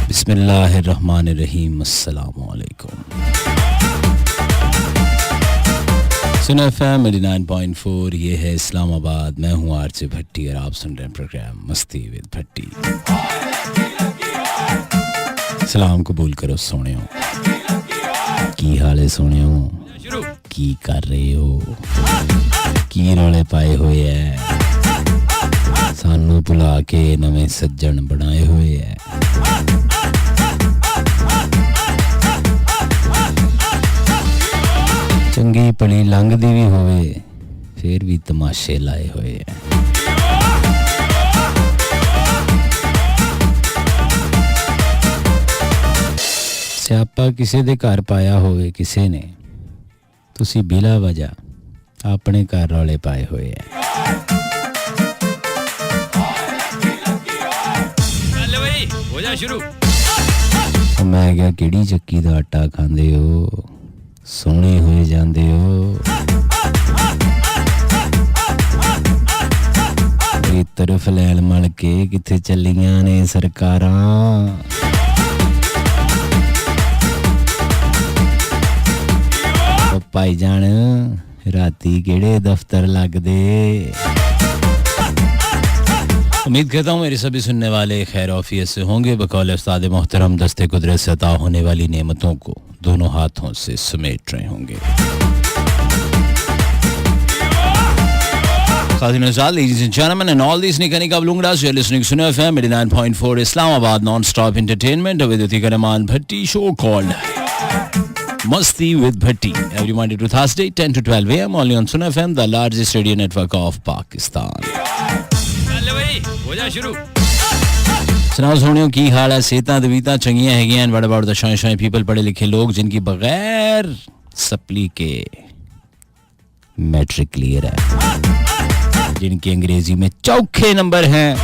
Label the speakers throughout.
Speaker 1: बिस्मिल्लाहिर्रहमानिर्रहीम, अस्सलामु अलैकुम। सुना FM 89.4, ये है इस्लामाबाद। मैं हूँ आरजे भट्टी और आप सुन रहे हैं प्रोग्राम मस्ती विद भट्टी। सलाम कबूल करो सोने हो, की हाल है सोने हो, की कर रहे हो, की रौले पाए हुए है, सानू भुला के नवे सज्जन बनाए हुए है। चंगी भली लंघदी भी होवे फिर भी तमाशे लाए हुए हैं। सियापा किसी दे घर पाया होवे किसी ने, तुसी बिला वजह अपने घर रौले पाए हुए हैं। हो जा शुरू। मैं क्या किहड़ी चक्की दा आटा खांदे हो, सोने होए जांदे हो। एक तरफ लैल मल के किथे चलियां ने सरकारां। भाई जान राती केड़े दफ्तर लगदे। उम्मीद करता हूँ मेरे सभी सुनने वाले खैर ऑफियत से होंगे। बकौल उस्ताद मोहतरम दस्ते कुदरत से अता होने वाली नेमतों को दोनों हाथों से समेट रहे होंगे। Ladies and gentlemen, and all these Nikani Kablungras, you're listening to Suno FM 89.4 Islamabad non-stop entertainment with Utika Rahman Bhatti show called Masti with Bhatti every Monday to Thursday 10 to 12 a.m. only on Suno FM, the largest radio network of Pakistan. सुनाओ सोनियो की हाल है, सेहतां दवीतां चंगियां हैगियां। What about the shy people, पढ़े लिखे लोग जिनकी बगैर सप्ली के मैट्रिक क्लियर है, जिनकी अंग्रेजी में चौखे नंबर हैं,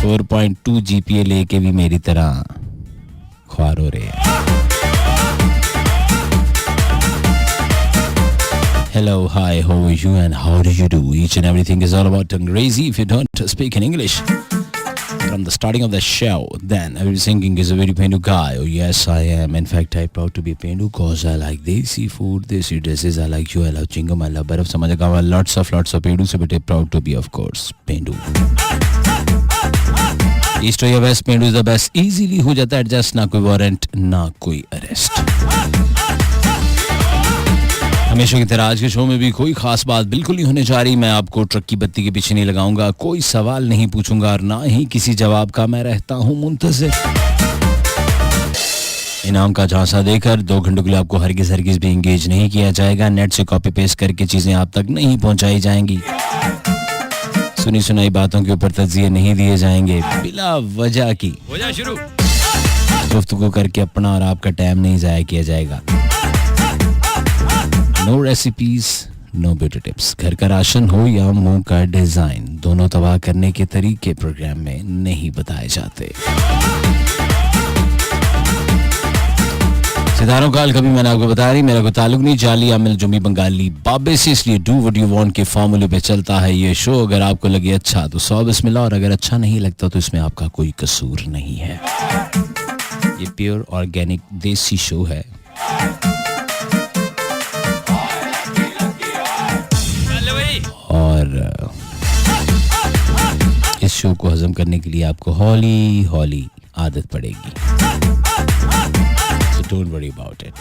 Speaker 1: 4.2 GPA लेके भी मेरी तरह ख्वार हो रहे हैं। Hello, hi, how are you and how do you do? Each and everything is all about Angrezi. If you don't speak in English from the starting of the show, then I will be singing is a very Pendu guy. Oh yes, I am. In fact, I'm proud to be Pendu because I like desi food, desi dresses. I like you, I love chingam, I love barf. Samajh lots of Pendu. So but proud to be, of course, Pendu. East or West, Pendu is the best. Easily हो जाता है adjust, ना कोई warrant, ना कोई arrest. हमेशा की तरह आज के शो में भी कोई खास बात बिल्कुल नहीं होने जा रही। मैं आपको ट्रक की बत्ती के पीछे नहीं लगाऊंगा, कोई सवाल नहीं पूछूंगा और ना ही किसी जवाब का मैं रहता हूं मुंतज़िर। इनाम का झांसा देकर 2 घंटों के लिए आपको हरगिज़ भी इंगेज नहीं किया जाएगा। नेट से कॉपी पेस्ट करके चीजें आप तक नहीं पहुंचाई जाएंगी। सुनी सुनाई बातों के ऊपर तज्ज़िये नहीं दिए जाएंगे बिला वजह की। गुफ्तगू करके अपना और आपका टाइम नहीं जाया किया जाएगा। No recipes, no beauty tips. घर का राशन हो या मुंह का डिजाइन, दोनों तबाह करने के तरीके प्रोग्राम में नहीं बताए जाते। सितारों का कभी मैंने आपको बता रही, मेरा कोई ताल्लुक नहीं जाली आमिल जुम्मी बंगाली बाबे से, इसलिए डू व्हाट यू वांट के फॉर्मूले पे चलता है ये शो। अगर आपको लगे अच्छा तो 100 बिस्मिल्लाह, और अगर अच्छा नहीं लगता तो इसमें आपका कोई कसूर नहीं है। ये प्योर ऑर्गेनिक देसी शो है। और इस शो को हजम करने के लिए आपको हौली हौली आदत पड़ेगी। So don't worry about it.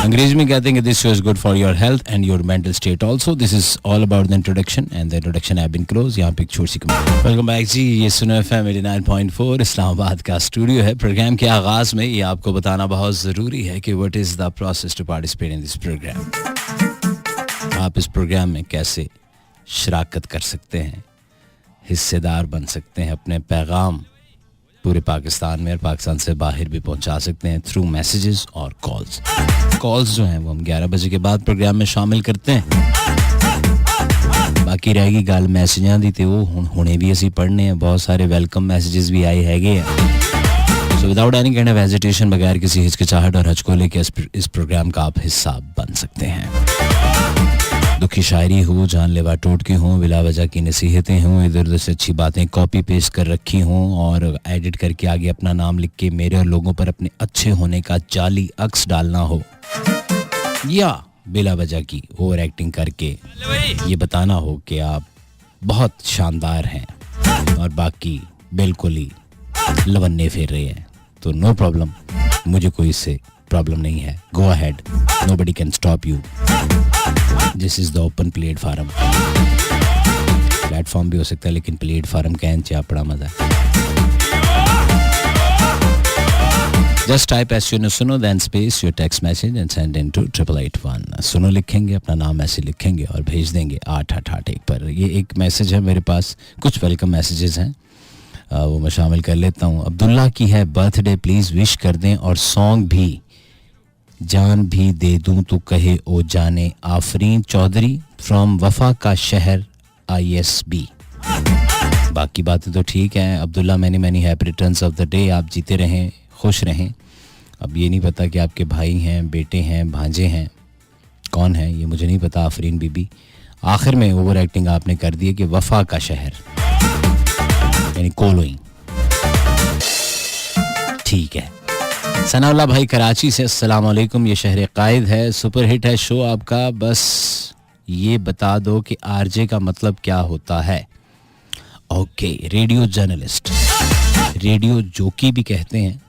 Speaker 1: अंग्रेजी में कहते हैं कि this show is good for your health and your mental state also. This is all about the introduction and the introduction have been closed. यहाँ पे एक छोटी सी कमेंट। Welcome back जी, ये सुनो FM 89.4 इस्लामाबाद का स्टूडियो है। प्रोग्राम के आगाज में ये आपको बताना बहुत ज़रूरी है कि what is the process to participate in this program. आप इस प्रोग्राम में कैसे शराकत कर सकते हैं, हिस्सेदार बन सकते हैं, अपने पैगाम पूरे पाकिस्तान में और पाकिस्तान से बाहर भी पहुंचा सकते हैं थ्रू मैसेजेस और कॉल्स जो हैं वो हम 11 बजे के बाद प्रोग्राम में शामिल करते हैं। बाकी रहेगी गल मैसेजां दी ते वो हुणे भी असी पढ़ने हैं। बहुत सारे वेलकम मैसेजेस भी आए हैगे हैं। So without any kind of hesitation, बगैर किसी हिचकिचाहट और हचकोले के इस प्रोग्राम का आप हिस्सा बन सकते हैं। दुखी शायरी हो, जानलेवा टोटके हों, बिला वजह की नसीहतें हों, इधर उधर से अच्छी बातें कॉपी पेस्ट कर रखी हों और एडिट करके आगे अपना नाम लिख के मेरे और लोगों पर अपने अच्छे होने का जाली अक्स डालना हो, या बिला वजह की ओवर एक्टिंग करके ये बताना हो कि आप बहुत शानदार हैं और बाकी बिल्कुल ही लवन्ने फेर रहे हैं, तो नो प्रॉब्लम, मुझे कोई इससे प्रॉब्लम नहीं है. Go ahead, nobody can stop you. This is the open platform. Platform भी हो सकता है लेकिन प्लेटफॉर्म कैन चापड़ा मजा है. जस्ट टाइप एस यू सुनो then space your text message and send in to 8881. सुनो लिखेंगे, अपना नाम ऐसे लिखेंगे और भेज देंगे 8881 पर. ये एक मैसेज है मेरे पास, कुछ वेलकम मैसेजेस हैं वो मैं शामिल कर लेता हूँ. अब्दुल्ला की है बर्थडे, प्लीज़ विश कर दें और सॉन्ग भी जान भी दे दूं तो कहे ओ जाने. आफरीन चौधरी फ्रॉम वफा का शहर ISB. बाकी बातें तो ठीक हैं. Abdullah many happy returns of the day. आप जीते रहें, खुश रहें. अब ये नहीं पता कि आपके भाई हैं, बेटे हैं, भांजे हैं, कौन है ये मुझे नहीं पता. आफरीन बीबी, आखिर में ओवर एक्टिंग आपने कर दी है कि वफा का शहर यानी कोलोई. ठीक है. सनाउल्लाह भाई कराची से, अस्सलाम वालेकुम. ये शहर कायद है, सुपर हिट है शो आपका, बस ये बता दो कि आरजे का मतलब क्या होता है. ओके, रेडियो जर्नलिस्ट, रेडियो जोकी भी कहते हैं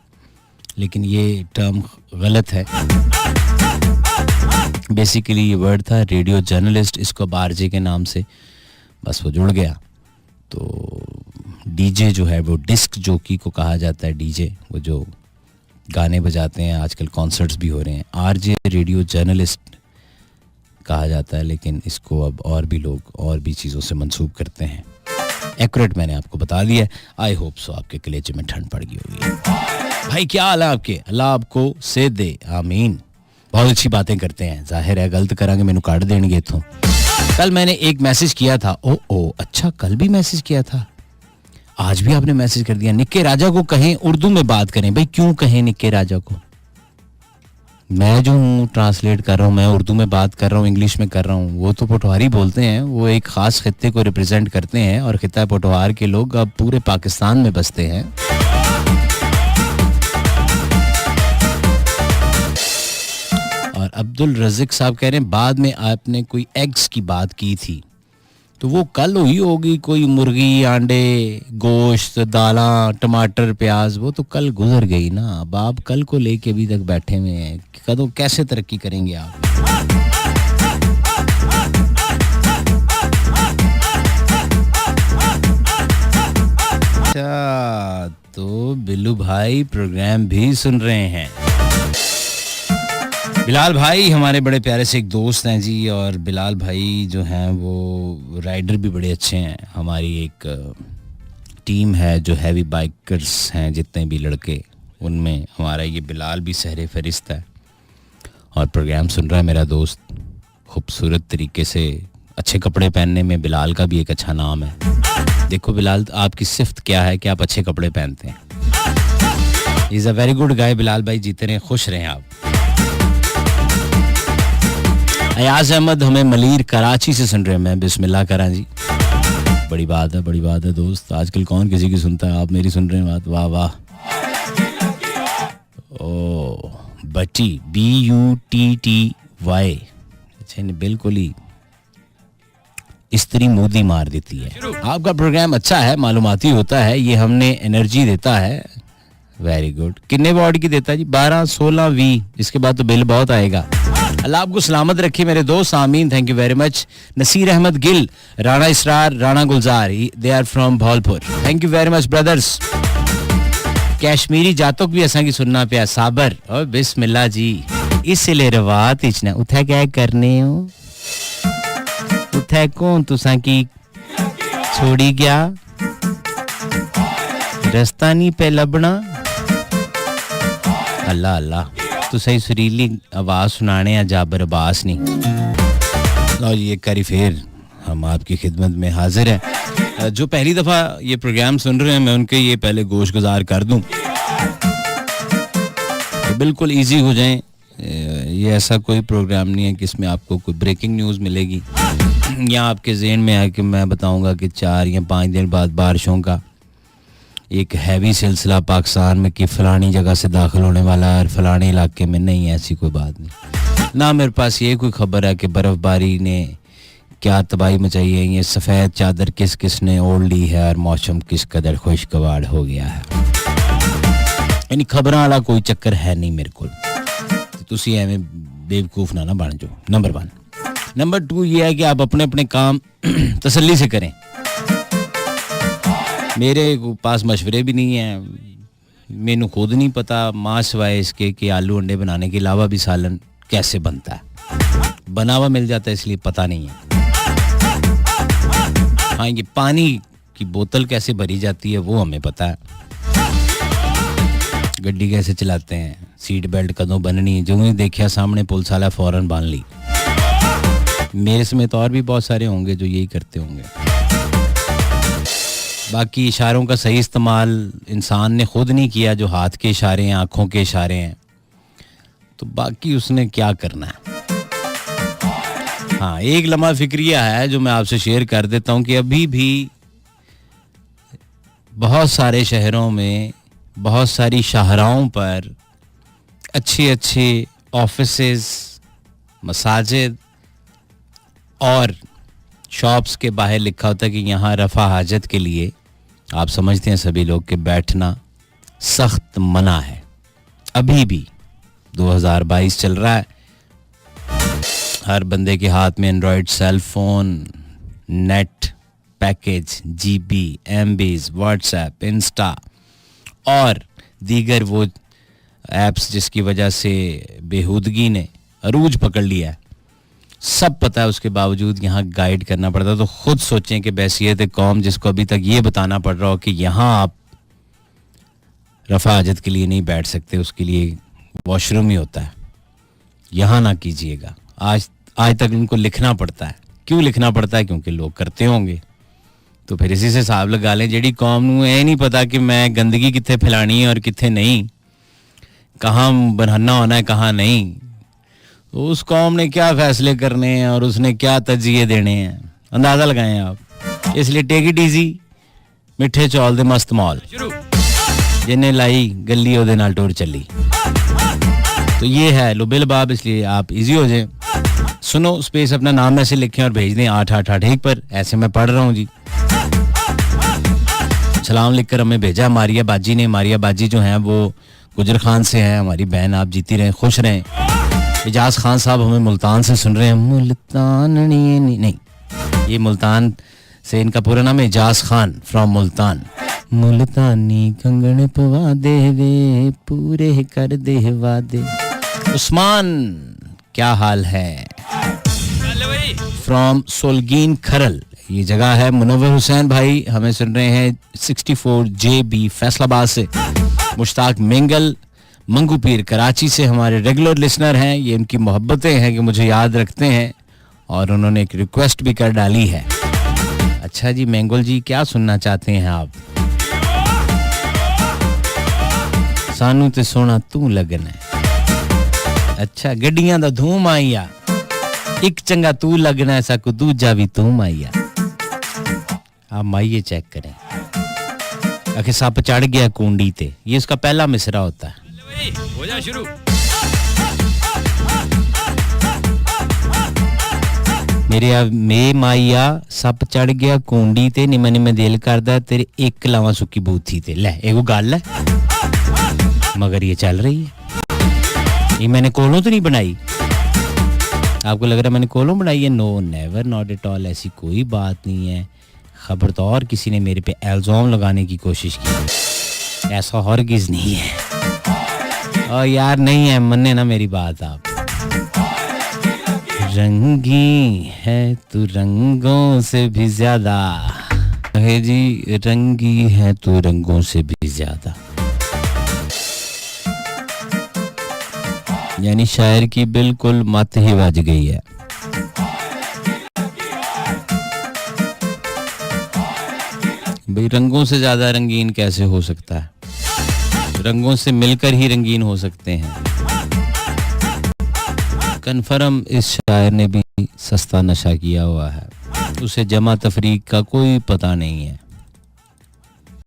Speaker 1: लेकिन ये टर्म गलत है. बेसिकली ये वर्ड था रेडियो जर्नलिस्ट, इसको अब आरजे के नाम से बस वो जुड़ गया. तो डीजे जो है वो डिस्क जोकी को कहा जाता है. डीजे वो जो गाने बजाते हैं, आजकल कॉन्सर्ट्स भी हो रहे हैं. आरजे रेडियो जर्नलिस्ट कहा जाता है लेकिन इसको अब और भी लोग और भी चीज़ों से मंसूब करते हैं. एक्यूरेट मैंने आपको बता दिया. आई होप सो आपके कलेजे में ठंड पड़ गई होगी. भाई क्या हाल है आपके? अल्लाह आपको से दे, आमीन. बहुत अच्छी बातें करते हैं, जाहिर है गलत करांगे मैनू काट देंगे. तो कल मैंने एक मैसेज किया था. ओ अच्छा, कल भी मैसेज किया था, आज भी आपने मैसेज कर दिया. निक्के राजा को कहें उर्दू में बात करें. भाई क्यों कहें निक्के राजा को? मैं जो हूँ ट्रांसलेट कर रहा हूँ, मैं उर्दू में बात कर रहा हूँ, इंग्लिश में कर रहा हूँ. वो तो पोठवारी बोलते हैं, वो एक ख़ास खित्ते को रिप्रेजेंट करते हैं और खित्ता पोठवार के लोग अब पूरे पाकिस्तान में बसते हैं. और अब्दुल रज़िक साहब कह रहे हैं बाद में आपने कोई एग्स की बात की थी, तो वो कल हुई होगी. कोई मुर्गी, अंडे, गोश्त, दाला, टमाटर, प्याज, वो तो कल गुजर गई ना. अब आप कल को लेके अभी तक बैठे हुए हैं, कदों कैसे तरक्की करेंगे आप? अच्छा, तो बिल्लू भाई प्रोग्राम भी सुन रहे हैं. बिलाल भाई हमारे बड़े प्यारे से एक दोस्त हैं जी, और बिलाल भाई जो हैं वो राइडर भी बड़े अच्छे हैं. हमारी एक टीम है जो हैवी बाइकर्स हैं, जितने भी लड़के, उनमें हमारा ये बिलाल भी सहरे फरिस्त है और प्रोग्राम सुन रहा है मेरा दोस्त. खूबसूरत तरीके से अच्छे कपड़े पहनने में बिलाल का भी एक अच्छा नाम है. देखो बिलाल, आपकी सिफ्त क्या है कि आप अच्छे कपड़े पहनते हैं. Is a very good guy. Bilal भाई जीते रहें, खुश रहें आप. अयाज अहमद हमें मलीर कराची से सुन रहे हैं. मैं बिस्मिल्लाह करा जी, बड़ी बात है, बड़ी बात है दोस्त. आजकल कौन किसी की सुनता है, आप मेरी सुन रहे हैं बात. वाह वाह. ओ बटी, BUTTY. अच्छा, बिल्कुल ही स्त्री मोदी मार देती है. आपका प्रोग्राम अच्छा है, मालूमाती होता है, ये हमने एनर्जी देता है. Very good. कितने वाट की देता है जी? 12, 16, 20. इसके बाद तो बिल बहुत आएगा. अल्लाह आपको सलामत रखे मेरे दोस्त, आमीन. Thank you very much. Naseer Ahmad Gill, Rana Israr, Rana Gulzar, they are from Bahawalpur. Thank you very much brothers. Kashmiri जातों भी असा की सुनना पिया. साबर और बिस्मिल्लाह जी. इसलिए रवात इचना उठे क्या करने हो, उठे कौन तुसा की छोड़ी गया, रास्ता नहीं पे लबना. अल्लाह अल्लाह, तो सही सुरीली आवाज़ सुनाने या जाबर अब्बास नहीं. लो जी, एक बारी फिर हम आपकी खिदमत में हाजिर हैं. जो पहली दफ़ा ये प्रोग्राम सुन रहे हैं, मैं उनके ये पहले गोश गुजार कर दूं तो बिल्कुल इजी हो जाएं. ये ऐसा कोई प्रोग्राम नहीं है कि इसमें आपको कोई ब्रेकिंग न्यूज़ मिलेगी या आपके ज़हन में है कि मैं बताऊंगा कि 4 या 5 दिन बाद बारिशों का एक हैवी सिलसिला पाकिस्तान में कि फ़लानी जगह से दाखिल होने वाला है और फ़लाने इलाके में। नहीं, ऐसी कोई बात नहीं ना। मेरे पास ये कोई ख़बर है कि बर्फ़बारी ने क्या तबाही मचाई है, ये सफ़ेद चादर किस किस ने ओढ़ ली है और मौसम किस कदर खुशगवार हो गया है। यानी खबरों वाला कोई चक्कर है नहीं मेरे को, तुसी एवें बेवकूफ़ ना बन जाओ। नंबर 1। नंबर 2 ये है कि आप अपने अपने काम तसल्ली से करें। मेरे पास मशवरे भी नहीं हैं, मैनू खुद नहीं पता माँ सिवाय इसके कि आलू अंडे बनाने के अलावा भी सालन कैसे बनता है। बना हुआ मिल जाता है इसलिए पता नहीं है। हाँ, ये पानी की बोतल कैसे भरी जाती है वो हमें पता है। गड्डी कैसे चलाते हैं, सीट बेल्ट कदों बननी, जो ही देखा सामने पुलिस वाला फौरन बांध ली। मेरे समेत और भी बहुत सारे होंगे जो यही करते होंगे। बाकी इशारों का सही इस्तेमाल इंसान ने खुद नहीं किया, जो हाथ के इशारे हैं, आंखों के इशारे हैं, तो बाकी उसने क्या करना है। हाँ, एक लम्हा फिक्रिया है जो मैं आपसे शेयर कर देता हूँ कि अभी भी बहुत सारे शहरों में, बहुत सारी शाहराओं पर अच्छे अच्छे ऑफिसेस, मसाजिद और शॉप्स के बाहर लिखा होता है कि यहाँ रफ़ा हाजत के लिए, आप समझते हैं सभी लोग, कि बैठना सख्त मना है। अभी भी 2022 चल रहा है, हर बंदे के हाथ में Android cell phone, net package, GB, MBs, WhatsApp, Insta और दीगर वो ऐप्स जिसकी वजह से बेहूदगी ने अरूज पकड़ लिया है। सब पता है, उसके बावजूद यहाँ गाइड करना पड़ता है। तो खुद सोचें कि बैसियत कौम जिसको अभी तक ये बताना पड़ रहा हो कि यहाँ आप रफ़ा हाजत के लिए नहीं बैठ सकते, उसके लिए वॉशरूम ही होता है, यहाँ ना कीजिएगा। आज तक उनको लिखना पड़ता है। क्यों लिखना पड़ता है? क्योंकि लोग करते होंगे। तो फिर इसी से हिसाब लगा लें, जेड़ी कौम नूं ये नहीं पता कि मैं गंदगी कित्थे फैलानी है और कित्थे नहीं, कहाँ बनाना होना है कहाँ नहीं, तो उस कौम ने क्या फैसले करने हैं और उसने क्या तजिए देने हैं, अंदाज़ा लगाएं आप। इसलिए टेक इट ईजी, मिठे चौल दे मस्त मौल, जिन्हें लाई गली ओदे नाल टोर चली। तो ये है लुबिल बाब, इसलिए आप इजी हो जाएं। सुनो स्पेस अपना नाम ऐसे लिखें और भेज दें 8881 पर। ऐसे मैं पढ़ रहा हूँ जी। सलाम लिखकर हमें भेजा मारिया बाजी ने। मारिया बाजी जो हैं वो गुजर खान से हैं। हमारी बहन, आप जीती रहें, खुश रहें। इजाज खान साहब हमें मुल्तान से सुन रहे हैं। मुल्तान नहीं, ये मुल्तान से इनका पूरा नाम है इजाज खान फ्रॉम मुल्तान। मुल्तानी कंगन पवा दे वे, पूरे कर दे वादे। उस्मान क्या हाल है फ्रॉम सोलगीन खरल, ये जगह है। मुनव्वर हुसैन भाई हमें सुन रहे हैं 64 JB फैसलाबाद से। मुश्ताक मेंगल मंगू पीर कराची से हमारे रेगुलर लिसनर हैं। ये उनकी मोहब्बतें हैं कि मुझे याद रखते हैं और उन्होंने एक रिक्वेस्ट भी कर डाली है। अच्छा जी मेंगल जी, क्या सुनना चाहते हैं आप? सानू ते सोना तू लगना है। अच्छा, गड्डियां दा धूम आईया, एक चंगा तू लगना है, साकू दूजा भी तू आईया। आप माइये चेक करें। आखिर सप चढ़ गया कुंडी ते, ये इसका पहला मिसरा होता है। हो जा शुरू। मे माइया सप चढ़ गया कुंडी ते, निम निम दिल करदा तेरे एक लावा सुक्की बूथी ते। ले एगो गल है, मगर ये चल रही है। ये मैंने कोलों तो नहीं बनाई। आपको लग रहा है मैंने कोलों बनाई है? No, never, not at all. ऐसी कोई बात नहीं है। खबर तो और किसी ने मेरे पे इल्जाम लगाने की कोशिश की, ऐसा हरगिज़ नहीं है। और यार नहीं है, मन्ने ना मेरी बात आप। रंगी है तू रंगों से भी ज्यादा है जी, रंगी है तू रंगों से भी ज्यादा। यानी शायर की बिल्कुल मत ही बज गई है। भाई रंगों से ज्यादा रंगीन कैसे हो सकता है? रंगों से मिलकर ही रंगीन हो सकते हैं। कन्फर्म इस शायर ने भी सस्ता नशा किया हुआ है, उसे जमा तफरीक का कोई पता नहीं है।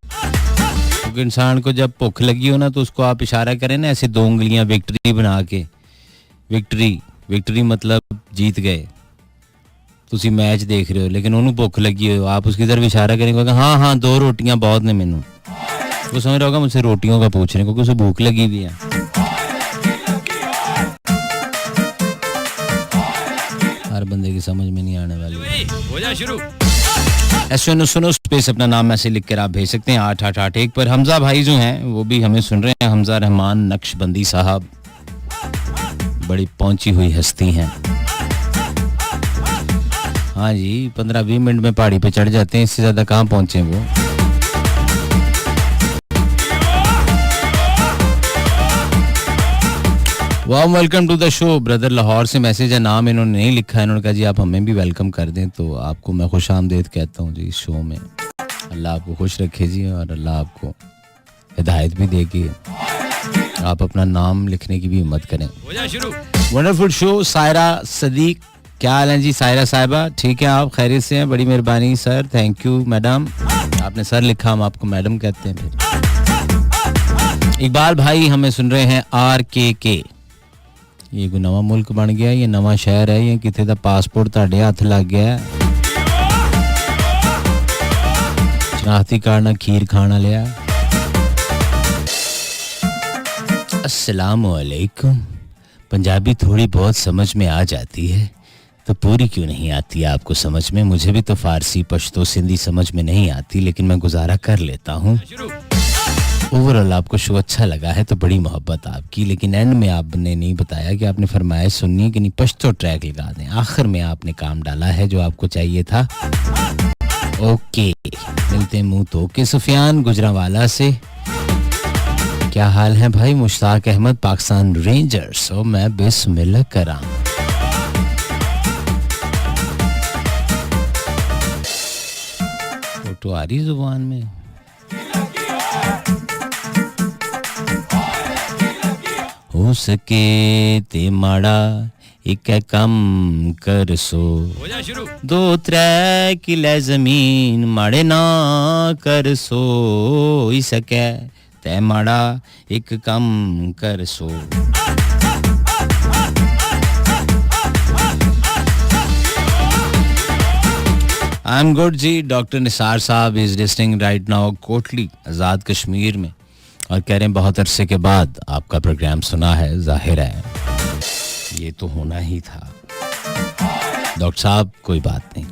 Speaker 1: क्योंकि इंसान को जब भुख लगी हो ना तो उसको आप इशारा करें ना ऐसे 2 उंगलियां विक्ट्री बना के, विक्ट्री मतलब जीत गए। तुसी मैच देख रहे हो लेकिन उन्होंने भुख लगी हो, आप उसकी तरफ इशारा करेंगे हाँ हाँ 2 रोटियां बहुत ने मैनू, वो समझ रहा होगा मुझसे रोटियों का पूछ रहे हैं क्योंकि उसे भूख लगी हुई है। हर बंदे की समझ में नहीं आने वाली। हो जा शुरू। ऐसे सुनो स्पेस अपना नाम ऐसे लिख कर आप भेज सकते हैं 8881 पर। हमजा भाई जो हैं वो भी हमें सुन रहे हैं। हमजा रहमान नक्शबंदी साहब बड़ी पहुंची हुई हस्ती हैं। हाँ जी 15-20 मिनट में पहाड़ी पे चढ़ जाते हैं, इससे ज्यादा कहाँ पहुंचे वो। वाह welcome to the show brother. Lahore से मैसेज है, नाम इन्होंने नहीं लिखा है, इन्होंने कहा जी आप हमें भी वेलकम कर दें तो आपको मैं खुश आमदेद कहता हूँ जी इस शो में। अल्लाह आपको खुश रखे जी और अल्लाह आपको हिदायत भी देगी, आप अपना नाम लिखने की भी हिम्मत करें। Wonderful show. सायरा सदीक, क्या हाल है जी सायरा साहिबा? ठीक है आप खैरियत से हैं? बड़ी मेहरबानी सर, थैंक यू मैडम। आपने सर लिखा, हम आपको मैडम कहते हैं फिर। इकबाल भाई हमें सुन रहे हैं RKK। ये कोई नवा मुल्क बन गया, ये नवा शहर है, ये किथे दा पासपोर्ट ताड़े हाथ लग गया। शनाख्ती कार्ड ना खीर खाना लिया। अस्सलामु अलैकुम। पंजाबी थोड़ी बहुत समझ में आ जाती है तो पूरी क्यों नहीं आती आपको समझ में? मुझे भी तो फारसी पश्तो सिंधी समझ में नहीं आती लेकिन मैं गुजारा कर लेता हूँ। ओवरऑल आपको शो अच्छा लगा है तो बड़ी मोहब्बत आपकी, लेकिन एंड में आपने नहीं बताया कि आपने फरमाइश सुननी है कि नहीं पश्तो ट्रैक लगा दें। आखिर में आपने काम डाला है जो आपको चाहिए था। ओके मिलते हैं मुंह तो के सुफियान गुजरावाला से। क्या हाल है भाई? मुश्ताक अहमद पाकिस्तान रेंजर्स। और मैं बिस्मिल्लाह करा। फोटो आ रही जुबान में। हो सके ते माड़ा एक कम कर सो, 2-3 किले जमीन माड़े ना कर सो, ही सके ते माड़ा एक कम कर सो। आई एम गुड जी। डॉक्टर निसार साहब is listening right now Kotli Azad Kashmir में और कह रहे हैं बहुत अरसे के बाद आपका प्रोग्राम सुना है, जाहिर है ये तो होना ही था। डॉक्टर साहब कोई बात नहीं,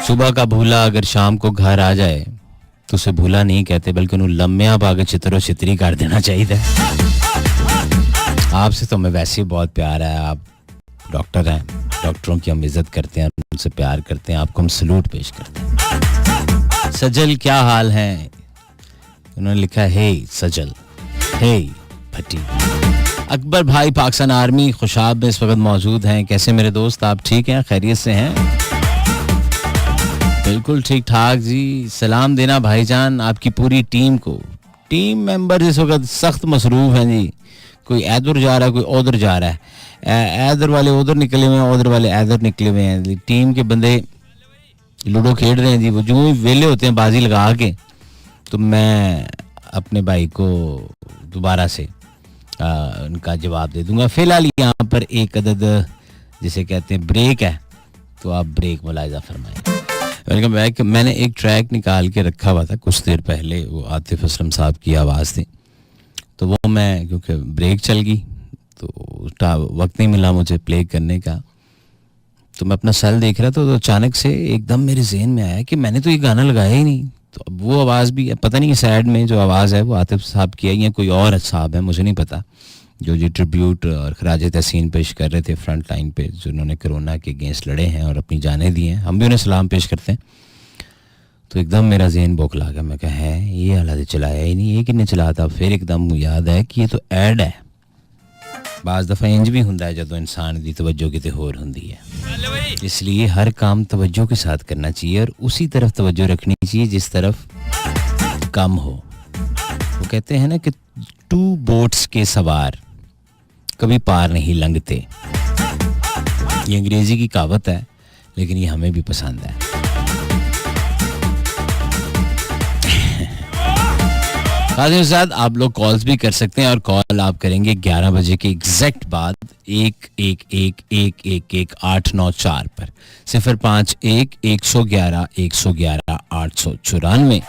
Speaker 1: सुबह का भूला अगर शाम को घर आ जाए तो उसे भूला नहीं कहते बल्कि उन्हें लम्बिया पाके चित्रो चित्री कर देना चाहिए। आपसे तो हमें वैसे ही बहुत प्यार है, आप डॉक्टर हैं, डॉक्टरों की हम इज्जत करते हैं, उनसे प्यार करते हैं, आपको हम सलूट पेश करते हैं। सजल क्या हाल है? उन्होंने लिखा है सजल, हे भट्टी। अकबर भाई पाकिस्तान आर्मी खुशाब में इस वक्त मौजूद हैं। कैसे मेरे दोस्त, आप ठीक हैं, खैरियत से हैं? बिल्कुल ठीक ठाक जी। सलाम देना भाईजान आपकी पूरी टीम को। टीम मेंबर इस वक्त सख्त मसरूफ हैं जी, कोई इधर जा रहा है कोई उधर जा रहा है, इधर वाले उधर निकले हुए हैं, उधर वाले इधर निकले हुए हैं। टीम के बंदे लूडो खेल रहे हैं जी। वो जो ही वेले होते हैं बाजी लगा के तो मैं अपने भाई को दोबारा से उनका जवाब दे दूंगा। फिलहाल यहाँ पर एक अदद जिसे कहते हैं ब्रेक है तो आप ब्रेक मुलाहिजा फरमाएं। Welcome back. मैंने एक ट्रैक निकाल के रखा हुआ था कुछ देर पहले, वो आतिफ असलम साहब की आवाज़ थी, तो वो मैं क्योंकि ब्रेक चल गई तो वक्त नहीं मिला मुझे प्ले करने का, तो मैं अपना सेल देख रहा था तो अचानक से एकदम मेरे जहन में आया कि मैंने तो ये गाना लगाया ही नहीं। तो अब वो आवाज़ भी पता नहीं साइड में जो आवाज़ है वो आतिफ साहब की है या कोई और साहब है, मुझे नहीं पता, जो जी ट्रिब्यूट और खराज तहसीन पेश कर रहे थे फ्रंट लाइन पे, जिन्होंने कोरोना के अगेंस्ट लड़े हैं और अपनी जानें दी हैं। हम भी उन्हें सलाम पेश करते हैं। तो एकदम मेरा जहन बौखला गया, मैं कहा है ये हालात चलाया ही नहीं, ये किन्ने चलाया था। फिर एकदम मुझे याद है कि ये तो ऐड है। बाज़ दफ़ा इंज भी होता है जब इंसान की तवज्जो किते होर होती है, इसलिए हर काम तवज्जो के साथ करना चाहिए और उसी तरफ तवज्जो रखनी चाहिए जिस तरफ कम हो। वो कहते हैं ना कि 2 बोट्स के सवार कभी पार नहीं लंघते। ये अंग्रेजी की कहावत है, लेकिन ये हमें भी पसंद है। काजिम साहब, आप लोग कॉल्स भी कर सकते हैं और कॉल आप करेंगे 11 बजे के एग्जैक्ट बाद 111111894 पर 051111894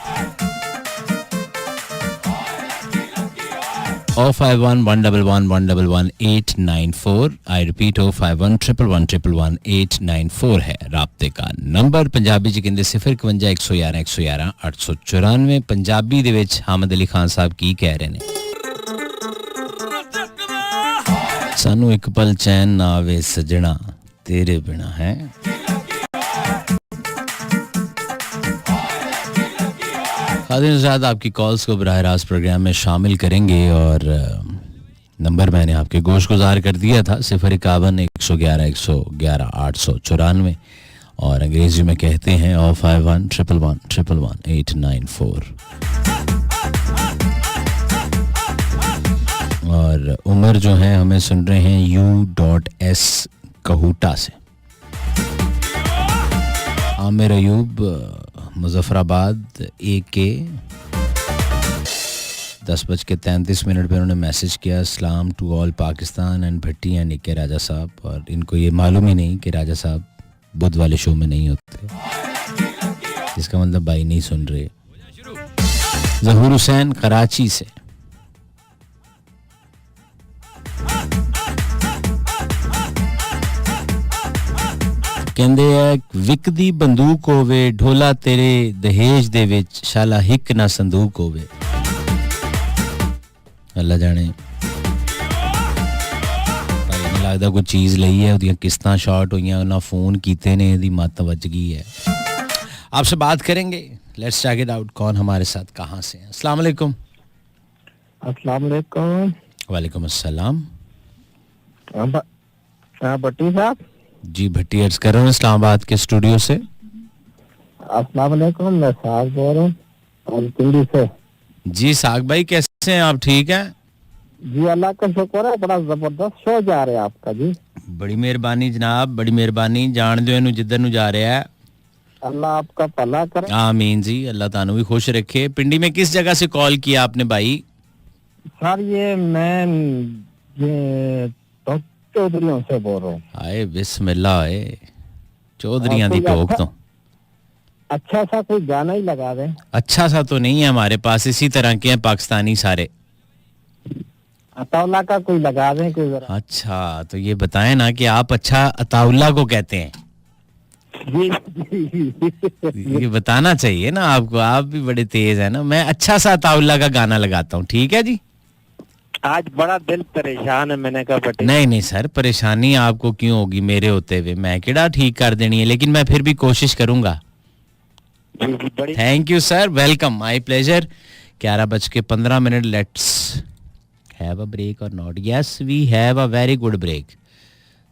Speaker 1: 05111111894। आई रिपीट 05111111894 है राब्ते का नंबर। पंजाबी च कहंदे 05111111894। पंजाबी दे विच हामिद अली खान साहब की कह रहे ने? सानू एक पल चैन ना आवे सजना तेरे बिना है। खादिम साहब आपकी कॉल्स को बराह रास्त प्रोग्राम में शामिल करेंगे और नंबर मैंने आपके गोश गुजार कर दिया था 05111111894 और अंग्रेजी में कहते हैं 05111111894। और उमर जो है हमें सुन रहे हैं U.S कहूटा से। आमिर अयूब मुजफ्फराबाद AK 10:33 पे उन्होंने मैसेज किया, अस्सलाम to all Pakistan and Bhatti and के राजा साहब। और इनको ये मालूम ही नहीं कि राजा साहब बुध वाले शो में नहीं होते, इसका मतलब भाई नहीं सुन रहे। जहूर हुसैन कराची से। कहंदे विकदी बंदूक होवे ढोला तेरे दहेज दे विच शाला हिक ना संदूक होवे। अल्लाह जाने भाई नहीं लगदा कोई चीज़ लई है, उदियां किस्तां शॉर्ट होईयां ना फोन कीते ने, दी मत वज गई है। आपसे बात करेंगे, लेट्स चेक इट आउट कौन हमारे साथ कहाँ से हैं। अस्सलाम वालेकुम।
Speaker 2: अस्सलाम वालेकुम।
Speaker 1: वालेकुम अस्सलाम।
Speaker 2: भट्टी साहब
Speaker 1: जी भट्टी अर्ज कर रहा हूँ इस्लामाबाद के स्टूडियो से।
Speaker 2: अस्सलाम वालेकुम, मैं साग बोल रहा हूँ पिंडी से।
Speaker 1: जी साग भाई कैसे हैं आप, ठीक हैं?
Speaker 2: जी अल्लाह का शुक्र है, बड़ा जबरदस्त शो जा रहा है आपका जी।
Speaker 1: बड़ी मेहरबानी जनाब, बड़ी मेहरबानी। जान दो इनू जिधर नु जा रहा है।
Speaker 2: अल्लाह आपका भला करे।
Speaker 1: आमीन जी, अल्लाह तानू भी खुश रखे। पिंडी में किस जगह से कॉल किया आपने भाई?
Speaker 2: सर ये मैं चौधरियों से बोल रहा हूँ।
Speaker 1: आए बिस्मिल्लाह आए चौधरियां दी टोक तो।
Speaker 2: अच्छा सा कोई गाना ही लगा दे।
Speaker 1: अच्छा सा तो नहीं है हमारे पास, इसी तरह के हैं पाकिस्तानी सारे।
Speaker 2: अताउल्ला का कोई लगा दें कोई जरा।
Speaker 1: अच्छा तो ये बताएं ना कि आप अच्छा अताउल्ला को कहते हैं? ये बताना चाहिए ना आपको, आप भी बड़े तेज है ना। मैं अच्छा सा अताउल्ला का गाना लगाता हूँ, ठीक है जी।
Speaker 2: आज बड़ा दिल परेशान है, मैंने कहा बटे।
Speaker 1: नहीं नहीं सर, परेशानी आपको क्यों होगी मेरे होते हुए, मैं केड़ा ठीक कर देनी है, लेकिन मैं फिर भी कोशिश करूंगा। Thank you sir, welcome, my pleasure. 11:15 let's have a break और not? Yes we have a very good break,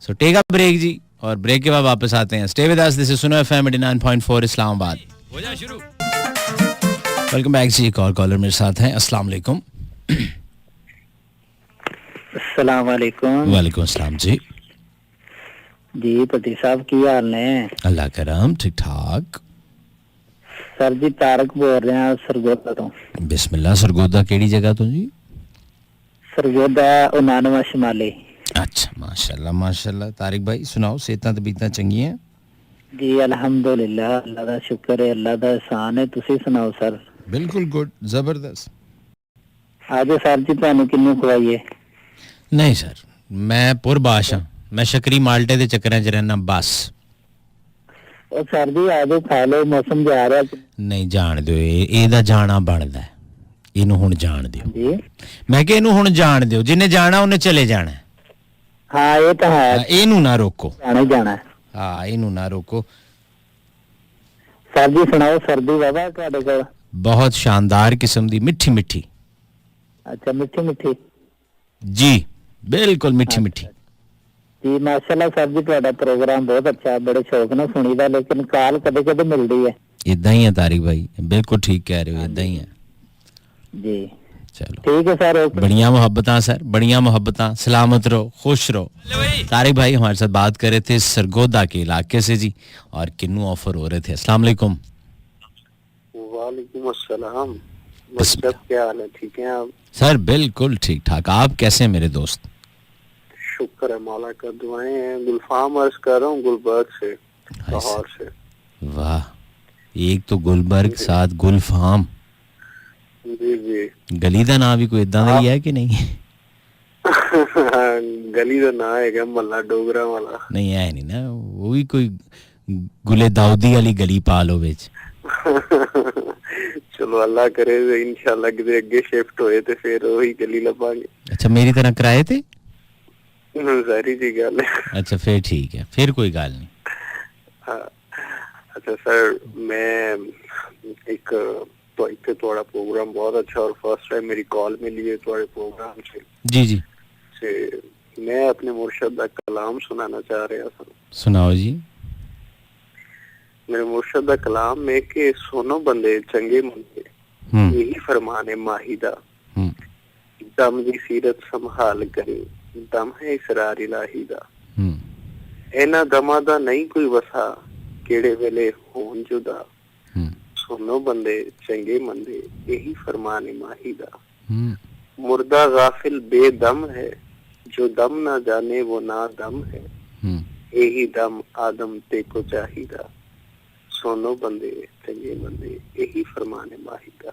Speaker 1: so take a break जी, और ब्रेक के बाद वापस आते हैं। Stay with us, this is Suno FM 89.4 Islamabad. हो जा शुरू। वेलकम बैक जी, एक और कॉलर मेरे साथ हैं। अस्सलाम वालेकुम।
Speaker 2: अस्सलाम वालेकुम।
Speaker 1: वालेकुम अस्सलाम जी।
Speaker 2: जी पति साहब की हाल ने?
Speaker 1: अल्लाह करम, ठीक ठाक।
Speaker 2: सर जी तारक बोल रहे हैं सरगोदा तो।
Speaker 1: बिस्मिल्लाह, सरगोदा केड़ी जगह तो जी?
Speaker 2: सरगोदा उनानवा शिमाली।
Speaker 1: अच्छा माशाल्लाह माशाल्लाह। तारिक भाई सुनाओ, सेहतां तबीयतां चंगी हैं?
Speaker 2: जी अल्हम्दुलिल्लाह, अल्लाह दा शुक्र है, अल्लाह दा एहसान है। तुसी सुनाओ सर?
Speaker 1: बिल्कुल गुड, जबरदस्त।
Speaker 2: आजो सर जी ਤੁਹਾਨੂੰ ਕਿੰਨੂੰ ਖਵਾਈਏ?
Speaker 1: नहीं सर, मैं पुरबाश हाँ, मैं शकरी माल्टे दे चक्करां च रहना बस।
Speaker 2: ਉਹ ਸਰ ਜੀ ਆਜੋ ਖਾ ਲਓ, ਮੌਸਮ ਜਾ ਰਿਹਾ।
Speaker 1: नहीं जान दियो, ਇਹਦਾ ਜਾਣਾ ਬਣਦਾ ਹੈ, ਇਹਨੂੰ ਹੁਣ ਜਾਣ ਦਿਓ
Speaker 2: ਜੀ।
Speaker 1: ਮੈਂ ਕਿ ਇਹਨੂੰ ਹੁਣ ਜਾਣ ਦਿਓ, ਜਿੰਨੇ ਜਾਣਾ ਉਹਨੇ ਚਲੇ ਜਾਣਾ।
Speaker 2: हाँ ये तो है,
Speaker 1: ਇਹਨੂੰ ਨਾ ਰੋਕੋ।
Speaker 2: जाना ही जाना है।
Speaker 1: हाँ ਇਹਨੂੰ ਨਾ ਰੋਕੋ।
Speaker 2: सर जी सुनाओ, सर्दी बाबा ਤੁਹਾਡੇ ਕੋਲ?
Speaker 1: बहुत शानदार किस्म दी मिठी मिठी।
Speaker 2: अच्छा मिठी मिठी
Speaker 1: जी बिल्कुल मिठी मिठी।
Speaker 2: जी माशाल्लाह सर जी, ਤੁਹਾਡਾ प्रोग्राम बहुत अच्छा है, बड़े शौक ਨਾਲ सुनीदा, लेकिन काल कदे कदे मिलदी है।
Speaker 1: इदा ही है तारिक भाई, बिल्कुल ठीक कह रहे हो, इदा ही है
Speaker 2: जी।
Speaker 1: चलो
Speaker 2: ठीक है सर, ओके।
Speaker 1: बढ़िया मोहब्बतां सर, बढ़िया मोहब्बतां, सलामत रहो, खुश रहो। तारिक भाई हमारे साथ बात कर रहे थे सरगोदा के इलाके से जी, और किन्नू ऑफर हो रहे थे। अस्सलाम वालेकुम।
Speaker 3: वालेकुम अस्सलाम। मतलब क्या हाल है, ठीक हैं आप?
Speaker 1: सर बिल्कुल ठीक ठाक, आप कैसे हैं मेरे दोस्त?
Speaker 3: शुक्र है मौला का, दुआएं हैं। गुलफाम अर्ज कर रहा हूँ गुलबर्ग से, लाहौर से।
Speaker 1: वाह, एक तो गुलबर्ग साथ गुलफाम,
Speaker 3: जी जी।
Speaker 1: गली का नाम भी कोई इदा का ही है कि नहीं?
Speaker 3: गली का नाम है महला डोगरा वाला।
Speaker 1: नहीं है नहीं ना, वो भी कोई गुले दाऊदी वाली गली पा लो बेच।
Speaker 3: चलो अल्लाह करे इंशाल्लाह किधर अगे शिफ्ट होए ते फिर वही गली लभांगे।
Speaker 1: अच्छा, मेरी तरह कराए थे?
Speaker 3: सारी जी गल है।
Speaker 1: अच्छा फिर ठीक है, फिर कोई गल नहीं।
Speaker 3: हाँ। अच्छा सर, मैं एक तो इतने थोड़ा प्रोग्राम बहुत अच्छा, और फर्स्ट टाइम मेरी कॉल मिली है थोड़े प्रोग्राम से।
Speaker 1: जी जी,
Speaker 3: से मैं अपने मुर्शद का कलाम सुनाना चाह रहा था।
Speaker 1: सुनाओ जी।
Speaker 3: मेरे मुर्शद का कलाम में कि सोनो बंदे चंगे मंदे, यही फरमाने माहिदा, दम दी सीरत संभाल करे, दम है इसरार इलाही दा, एना दमा दा नहीं कोई वसा, केड़े वेले होन जुदा, सोनो बंदे चंगे मंदे, यही फरमाने माहिदा, मुर्दा गाफिल बेदम है, जो दम ना जाने वो ना दम है, यही दम आदम ते को चाहिदा, सोनो बंदे चंगे बंदे, यही फरमाने माहिदा।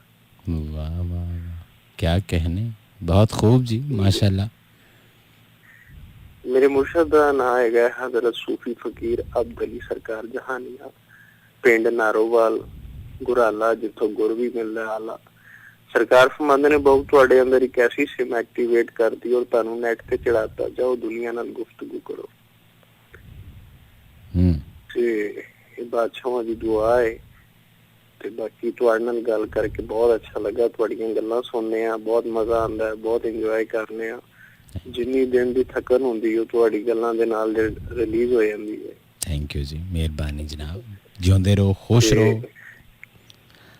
Speaker 1: वाह वाह वाह, क्या कहने, बहुत खूब जी, माशाल्लाह।
Speaker 3: मेरे मुर्शद का नाम है हजरत सूफी फकीर अब्द अली सरकार जहानिया, पिंड नारोवाल गुराला, जिथों गुर भी मिलदा आला। सरकार फरमांदे ने बहुत तुहाडे अंदर एक ऐसी सिम एक्टिवेट कर दी और तानू नेट ते चढ़ाता, जाओ दुनिया नाल गुफ्तगू करो। ते ये बादशाह दी दुआ है। ते बाकी तुहाडे नाल गल करके बहुत अच्छा लगा, तुहाडीआं गल्लां सुनने आ बहुत मजा आंदा है, बहुत इंजॉय करने आ। जिन्नी दिन दी थकन हुंदी है तुहाडी गल्लां दे नाल रिलीज हो जांदी है।
Speaker 1: थैंक यू जी, मेहरबानी जनाब, जिਉਂਦੇ रहो, खुश रहो।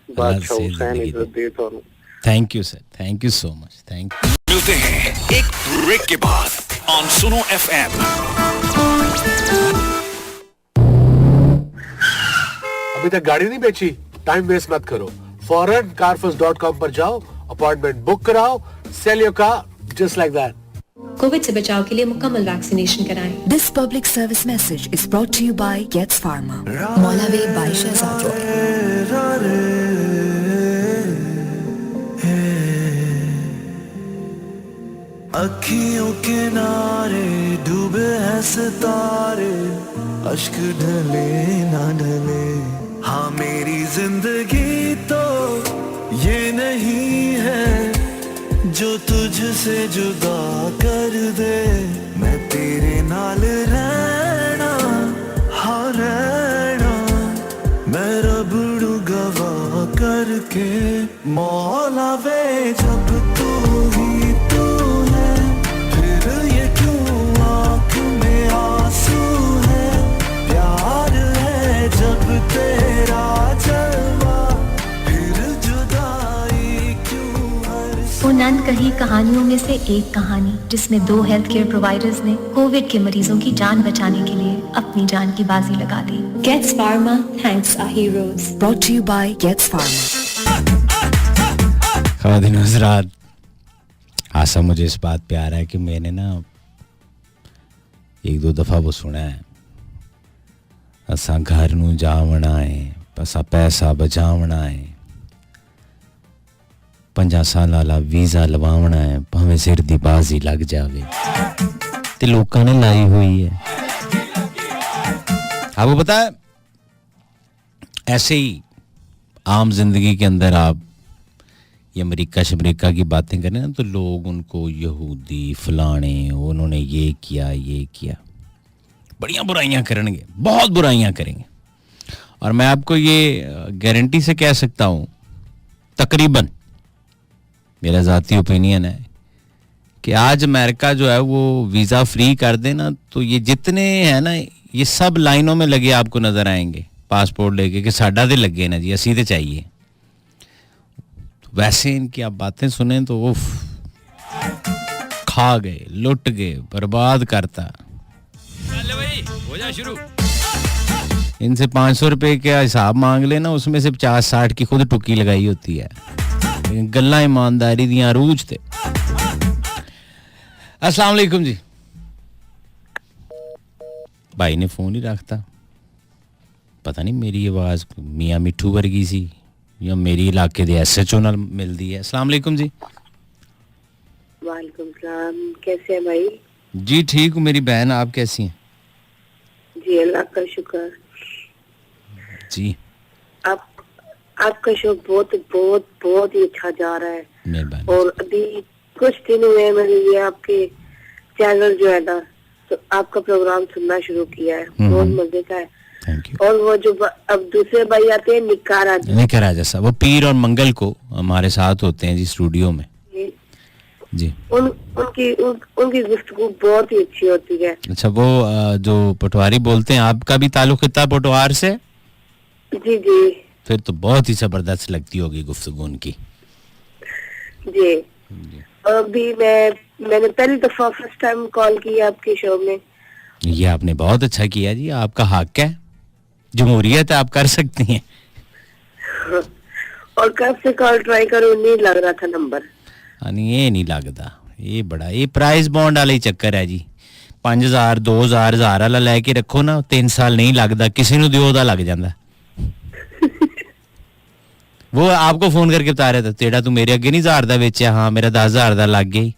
Speaker 3: बादशाह हुसैन इज्जत दे तुहानू।
Speaker 1: Thank you sir, thank you so much, thank you.
Speaker 4: मिलते हैं एक ब्रेक के बाद ऑन सुनो एफएम।
Speaker 5: अभी तक गाड़ी नहीं बेची? टाइम वेस्ट मत करो, फौरन carfirst.com पर जाओ, अपॉइंटमेंट बुक कराओ, sell your car just like that.
Speaker 6: Covid से बचाव के लिए मुकम्मल वैक्सीनेशन कराएं।
Speaker 7: This public service message is brought to you by Getz Pharma. Maulavi by Shahzad Roy.
Speaker 8: अखियों के नारे डूबे हैं सितारे, अश्क ढले ना ढले, हाँ मेरी जिंदगी तो ये नहीं है जो तुझसे जुदा कर दे, मैं तेरे नाल रहना, हाँ रहना, मैं रबड़ू गवाह करके, मौला वे जब तू ही तू है, फिर ये क्यों आँख में आंसू है, प्यार है जब तेरा जलवा, फिर जुदाई क्यों हर
Speaker 6: उन अनकही कहानियों में से एक कहानी जिसमें 2 हेल्थ केयर प्रोवाइडर्स ने कोविड के मरीजों की जान बचाने के लिए अपनी जान की बाजी लगा दी। Getz Pharma, thanks our heroes.
Speaker 7: Brought to you by Getz Pharma.
Speaker 1: ख़वातीन व हज़रात, आशा मुझे इस बात पे आ रहा है कि मैंने ना 1-2 दफ़ा वो सुना है, असा घर नू जावना है, असा पैसा बचावना है, 5 साल वाला वीज़ा लवावना है, भावें सिर दी बाजी लग जावे, ते लोकां ने लाई हुई है। आपको पता है, ऐसे ही आम जिंदगी के अंदर आप ये अमेरिका शमरीका की बातें करें ना, तो लोग उनको यहूदी फलाने, उन्होंने ये किया, बढ़िया बुराइयां करेंगे, बहुत बुराइयां करेंगे। और मैं आपको ये गारंटी से कह सकता हूँ, तकरीबन मेरा ज़ाती ओपिनियन है कि आज अमेरिका जो है वो वीज़ा फ्री कर देना, तो ये जितने हैं ना, ये सब लाइनों में लगे आपको नज़र आएंगे पासपोर्ट लेके कि साडा दे लगे ना जी, असी तो चाहिए। वैसे इनकी आप बातें सुने तो उफ, खा गए, लुट गए, बर्बाद करता। हो जा शुरू। इनसे 500 रुपए का हिसाब मांग लेना, उसमें से 50-60 की खुद टुक्की लगाई होती है, लेकिन गल्ला ईमानदारी दियां अरूज थे। अस्सलाम वालेकुम जी। भाई ने फोन ही रखता, पता नहीं मेरी आवाज मियां मिठू वर्गी सी या मेरी इलाके दे SHO नाल मिलदी है। अस्सलाम वालेकुम जी।
Speaker 9: वालेकुम सलाम, कैसे हैं भाई?
Speaker 1: जी ठीक हूँ मेरी बहन, आप कैसी हैं?
Speaker 9: जी अल्लाह का शुक्र।
Speaker 1: जी
Speaker 9: आपका शो बहुत बहुत बहुत ही अच्छा जा रहा है,
Speaker 1: मेहरबानी।
Speaker 9: और अभी कुछ दिन हुए मैंने ये आपके चैनल जो है ना, तो आपका प्रोग्राम सुनना शुरू किया है, बहुत मजे का है।
Speaker 1: Thank you.
Speaker 9: और वो जो अब दूसरे भाई आते हैं निकार
Speaker 1: राजा साहब, वो पीर और मंगल को हमारे साथ होते हैं जी स्टूडियो में जी।
Speaker 9: उनकी गुफ्तगू बहुत ही अच्छी होती है।
Speaker 1: अच्छा, वो जो पटवारी बोलते हैं, आपका भी ताल्लुक कितना पटवार से?
Speaker 9: जी जी।
Speaker 1: फिर तो बहुत ही जबरदस्त लगती होगी गुफ्तगू उनकी
Speaker 9: जी। अभी मैंने पहली दफा फर्स्ट टाइम कॉल की आपके शो में।
Speaker 1: ये आपने बहुत अच्छा किया जी, आपका हक है, जमहूरियत है, आप कर सकती हैं।
Speaker 9: और कब से कॉल ट्राई करूं, नहीं लग रहा था नंबर।
Speaker 1: ये नहीं लगता, ये बड़ा ये प्राइस बॉन्ड वाला ही चक्कर है जी। 5000 2000 1000 वाला लेके रखो ना, 3 साल नहीं लगता, किसी ਨੂੰ ਦਿਓ ਦਾ लग जाता। वो आपको फोन करके बता रहा था, तेरा तू मेरे अगे नहीं 1000 ਦਾ ਵੇਚਿਆ, हाँ मेरा 10000 ਦਾ ਲੱਗ गई।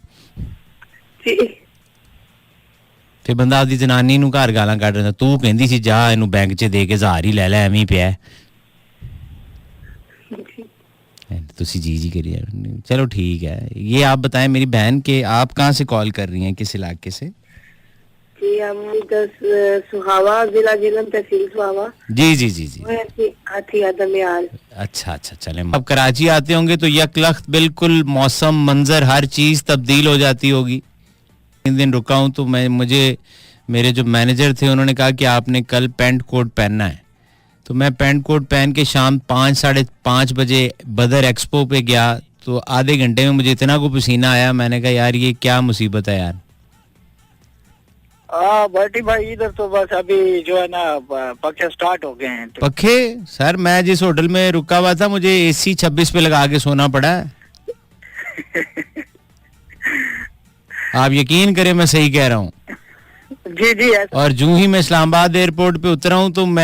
Speaker 1: ਫਿਰ ਬੰਦਾ ਆਪਦੀ ਜਨਾਨੀ ਨੂੰ ਘਰ ਗਾਲਾਂ ਕੱਢ ਰਿਹਾ, ਤੂੰ ਕਹਿੰਦੀ ਸੀ ਜਾ ਇਹਨੂੰ ਬੈਂਕ 'ਚ ਦੇ ਕੇ 1000 ਹੀ ਲੈ ਲੈ, ਐਵੇਂ ਹੀ ਪਿਆ। तुसी जी जी करिए, चलो ठीक है। ये आप बताएं मेरी बहन के आप कहाँ से कॉल कर रही हैं, किस इलाके से?
Speaker 9: जी हम सुहावा, जिला जिलम, तहसील सुहावा।
Speaker 1: जी जी जी जी। अच्छा अच्छा, चले। अब कराची आते होंगे तो यकलख्त बिल्कुल मौसम, मंजर, हर चीज तब्दील हो जाती होगी। 3 दिन रुका हूँ तो मुझे मेरे जो मैनेजर थे उन्होंने कहा कि आपने कल पैंट कोट पहनना है, तो मैं पैंट कोट पहन के शाम 5-5:30 बजे बदर एक्सपो पे गया, तो आधे घंटे में मुझे इतना को पसीना आया, मैंने कहा यार ये क्या मुसीबत है यार।
Speaker 2: भट्टी भाई इधर तो बस अभी जो है ना पखे स्टार्ट हो गए हैं। तो
Speaker 1: पखे सर, मैं जिस होटल में रुका हुआ था मुझे AC 26 पे लगा के सोना पड़ा है। आप यकीन करें मैं सही कह रहा हूँ।
Speaker 2: जी जी।
Speaker 1: और जूं ही मैं इस्लामाबाद एयरपोर्ट पे उतरा हूँ तो मैं